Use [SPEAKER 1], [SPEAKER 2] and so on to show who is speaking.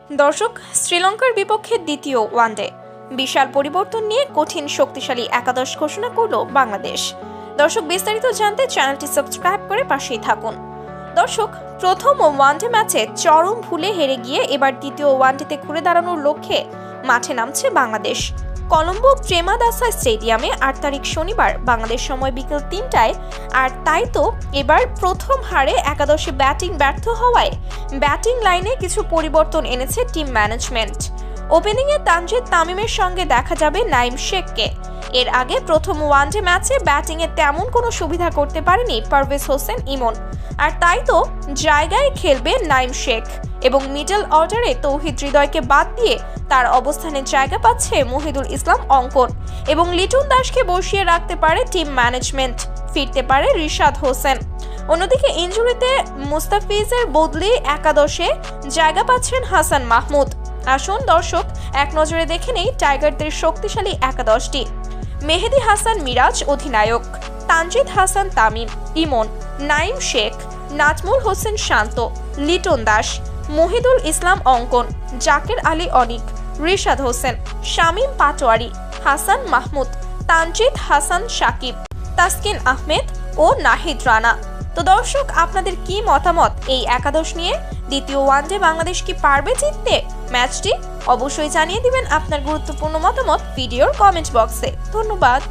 [SPEAKER 1] দর্শক, শ্রীলঙ্কার বিপক্ষে দ্বিতীয় ওয়ানডে বিশাল পরিবর্তন নিয়ে কঠিন শক্তিশালী একাদশ ঘোষণা করল বাংলাদেশ। দর্শক, বিস্তারিত জানতে চ্যানেলটি সাবস্ক্রাইব করে পাশেই থাকুন। দর্শক, প্রথম ওয়ানডে ম্যাচে চরম ভুলে হেরে গিয়ে এবার দ্বিতীয় ওয়ানডেতে ঘুরে দাঁড়ানোর লক্ষ্যে মাঠে নামছে বাংলাদেশ। কলম্বো প্রেমাদাসা স্টেডিয়ামে ৮ তারিখ শনিবার বাংলাদেশ সময় বিকেল ৩টায়। আর তাই তো এবার প্রথম হারে একাদশে ব্যাটিং ব্যর্থ হওয়ায় ব্যাটিং লাইনে কিছু পরিবর্তন এনেছে টিম ম্যানেজমেন্ট। ওপেনিংয়ে তানজিদ তামিমের সঙ্গে দেখা যাবে নাঈম শেখকে। এর আগে প্রথম ওয়ানডে ম্যাচে ব্যাটিংয়ে তেমন কোনো সুবিধা করতে পারেনি পারভেজ হোসেন ইমন। আর তাই তো জায়গায় খেলবে নাঈম শেখ এবং মিডল অর্ডারে তৌহিদ হৃদয়কে বাদ দিয়ে তার অবস্থানে জায়গা পাচ্ছে মহিদুল ইসলাম অঙ্কন এবং লিটন দাসকে বসিয়ে রাখতে পারে টিম ম্যানেজমেন্ট। ফিরতে পারে রিশাদ হোসেন। অন্যদিকে ইনজুরিতে মুস্তাফিজের বদলে একাদশে জায়গা পাচ্ছেন হাসান মাহমুদ। আসুন দর্শক, এক নজরে দেখে নেই টাইগারদের শক্তিশালী একাদশটি। মেহেদী হাসান মিরাজ অধিনায়ক, তানজিদ হাসান তামিম, ইমন, নাঈম শেখ, নাজমুল হোসেন শান্ত, লিটন দাস, মহিদুল ইসলাম অঙ্কন, জাকের আলী অনিক, রিশাদ হোসেন, শামীম পাটোয়ারি, হাসান মাহমুদ, তানজিদ হাসান সাকিব, তাসকিন আহমেদ ও নাহিদ রানা। তো দর্শক, আপনাদের কি মতামত এই একাদশ নিয়ে? দ্বিতীয় ওয়ানডে বাংলাদেশ কি পারবে জিততে ম্যাচটি? অবশ্যই জানিয়ে দিবেন আপনার গুরুত্বপূর্ণ মতামত ভিডিওর কমেন্ট বক্সে। ধন্যবাদ।